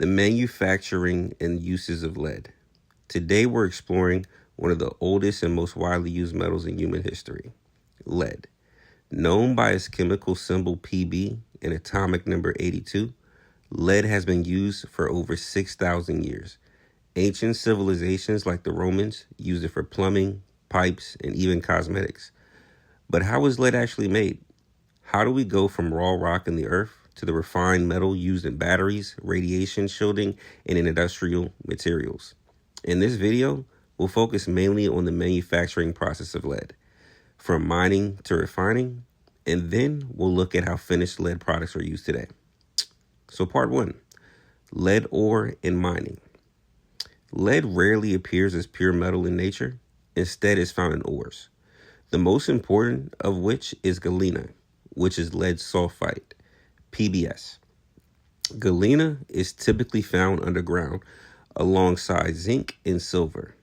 the manufacturing and uses of lead. Today we're exploring one of the oldest and most widely used metals in human history, lead. Known by its chemical symbol Pb and atomic number 82, lead has been used for over 6,000 years. Ancient civilizations like the Romans used it for plumbing, pipes, and even cosmetics. But how is lead actually made? How do we go from raw rock in the earth to the refined metal used in batteries, radiation shielding, and in industrial materials? In this video, we'll focus mainly on the manufacturing process of lead, from mining to refining, and then we'll look at how finished lead products are used today. So part 1, lead ore in mining. Lead rarely appears as pure metal in nature. Instead, it's found in ores, the most important of which is galena, which is lead sulfide, PBS. Galena is typically found underground alongside zinc and silver.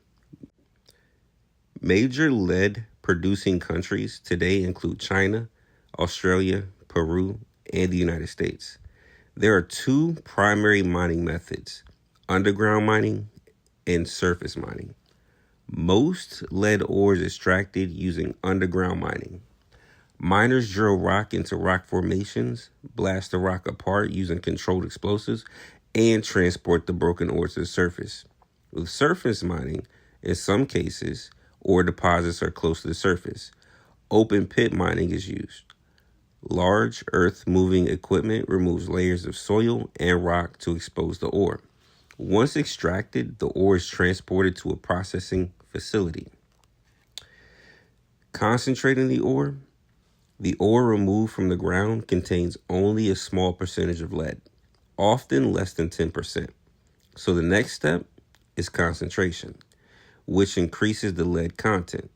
Major lead producing countries today include China, Australia, Peru, and the United States. There are two primary mining methods, underground mining and surface mining. Most lead ore is extracted using underground mining. Miners drill rock into rock formations, blast the rock apart using controlled explosives, and transport the broken ore to the surface. With surface mining, in some cases, ore deposits are close to the surface. Open pit mining is used. Large earth-moving equipment removes layers of soil and rock to expose the ore. Once extracted, the ore is transported to a processing facility. Concentrating the ore removed from the ground contains only a small percentage of lead, often less than 10%. So the next step is concentration, which increases the lead content.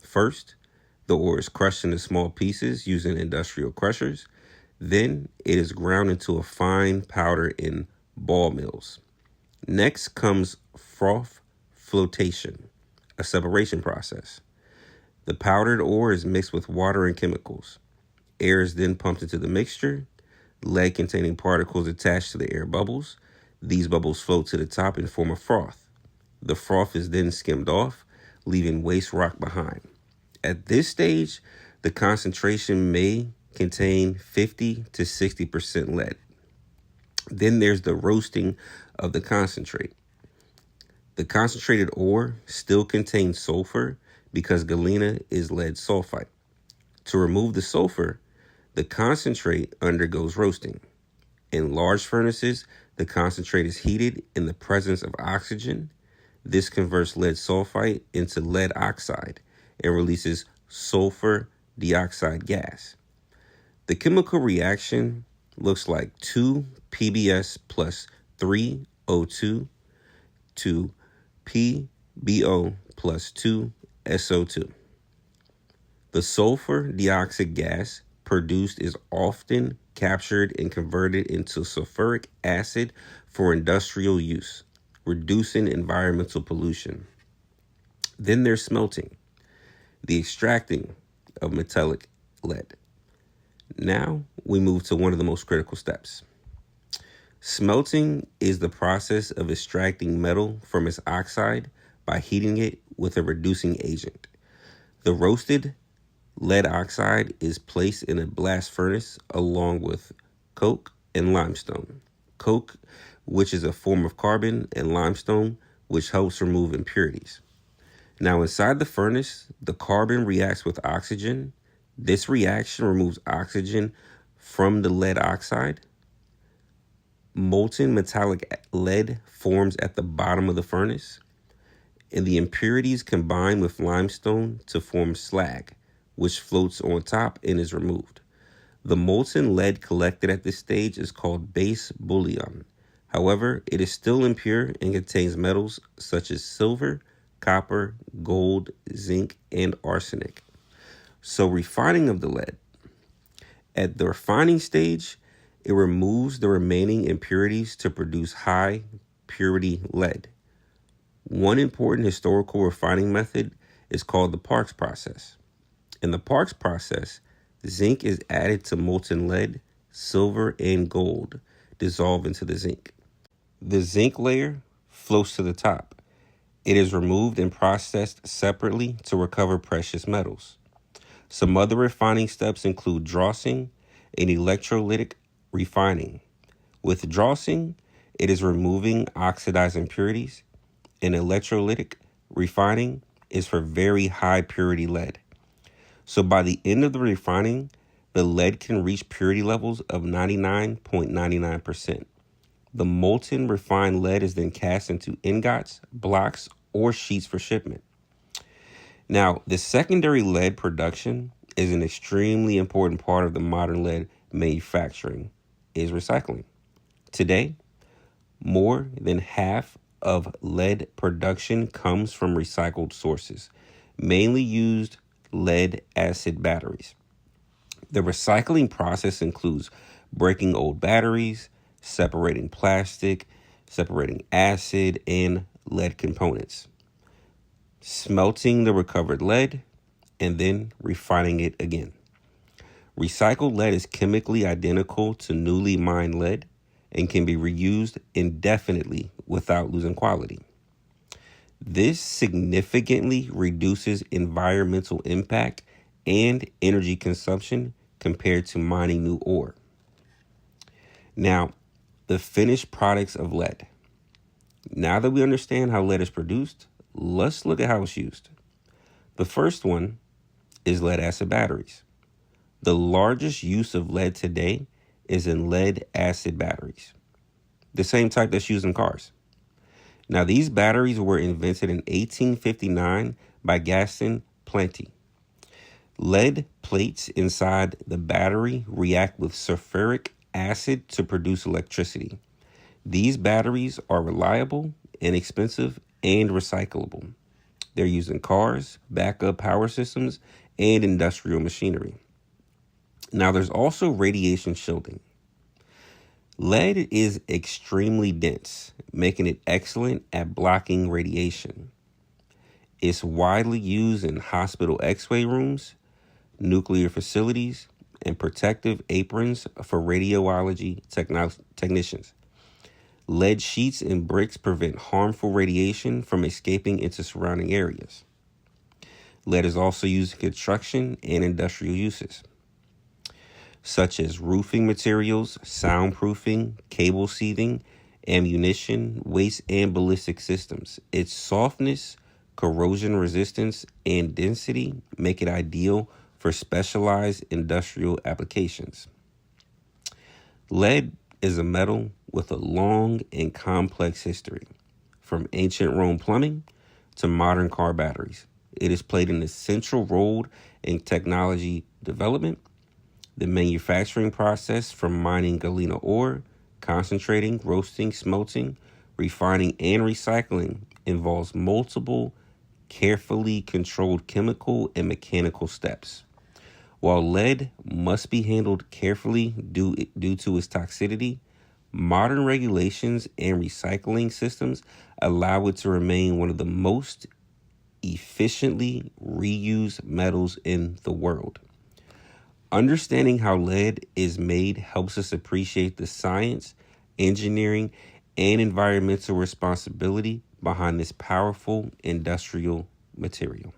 First, the ore is crushed into small pieces using industrial crushers. Then it is ground into a fine powder in ball mills. Next comes froth flotation, a separation process. The powdered ore is mixed with water and chemicals. Air is then pumped into the mixture. Lead-containing particles attached to the air bubbles. These bubbles float to the top and form a froth. The froth is then skimmed off, leaving waste rock behind. At this stage, the concentration may contain 50 to 60% lead. Then there's the roasting of the concentrate. The concentrated ore still contains sulfur because galena is lead sulfide. To remove the sulfur, the concentrate undergoes roasting. In large furnaces, the concentrate is heated in the presence of oxygen. This converts lead sulfide into lead oxide and releases sulfur dioxide gas. The chemical reaction looks like 2 PBS plus 3 O2 to PbO plus 2 SO2. The sulfur dioxide gas produced is often captured and converted into sulfuric acid for industrial use, reducing environmental pollution. Then there's smelting, the extracting of metallic lead. Now we move to one of the most critical steps. Smelting is the process of extracting metal from its oxide by heating it with a reducing agent. The roasted lead oxide is placed in a blast furnace along with coke and limestone. Coke, which is a form of carbon, and limestone, which helps remove impurities. Now inside the furnace, the carbon reacts with oxygen. This reaction removes oxygen from the lead oxide. Molten metallic lead forms at the bottom of the furnace, and the impurities combine with limestone to form slag, which floats on top and is removed. The molten lead collected at this stage is called base bullion. However, it is still impure and contains metals such as silver, copper, gold, zinc, and arsenic. So refining of the lead. At the refining stage, it removes the remaining impurities to produce high purity lead. One important historical refining method is called the Parks process. In the Parks process, zinc is added to molten lead, silver, and gold dissolve into the zinc. The zinc layer floats to the top. It is removed and processed separately to recover precious metals. Some other refining steps include drossing and electrolytic refining. With drossing, it is removing oxidized impurities, and electrolytic refining is for very high purity lead. So by the end of the refining, the lead can reach purity levels of 99.99%. The molten refined lead is then cast into ingots, blocks, or sheets for shipment. Now, the secondary lead production is an extremely important part of the modern lead manufacturing, is recycling. Today, more than half of lead production comes from recycled sources, mainly used lead acid batteries. The recycling process includes breaking old batteries, separating plastic, separating acid and lead components, smelting the recovered lead, and then refining it again. Recycled lead is chemically identical to newly mined lead and can be reused indefinitely without losing quality. This significantly reduces environmental impact and energy consumption compared to mining new ore. Now, the finished products of lead. Now that we understand how lead is produced, let's look at how it's used. The first one is lead acid batteries. The largest use of lead today is in lead acid batteries, the same type that's used in cars. Now, these batteries were invented in 1859 by Gaston Planté. Lead plates inside the battery react with sulfuric acid to produce electricity. These batteries are reliable, inexpensive, and recyclable. They're used in cars, backup power systems, and industrial machinery. Now, there's also radiation shielding. Lead is extremely dense, making it excellent at blocking radiation. It's widely used in hospital x-ray rooms, nuclear facilities, and protective aprons for radiology technicians. Lead sheets and bricks prevent harmful radiation from escaping into surrounding areas. Lead is also used in construction and industrial uses, such as roofing materials, soundproofing, cable seating, ammunition, waste, and ballistic systems. Its softness, corrosion resistance, and density make it ideal for specialized industrial applications. Lead is a metal with a long and complex history, from ancient Rome plumbing to modern car batteries. It has played an essential role in technology development, the manufacturing process from mining galena ore, concentrating, roasting, smelting, refining, and recycling involves multiple, carefully controlled chemical and mechanical steps. While lead must be handled carefully due to its toxicity, modern regulations and recycling systems allow it to remain one of the most efficiently reused metals in the world. Understanding how lead is made helps us appreciate the science, engineering, and environmental responsibility behind this powerful industrial material.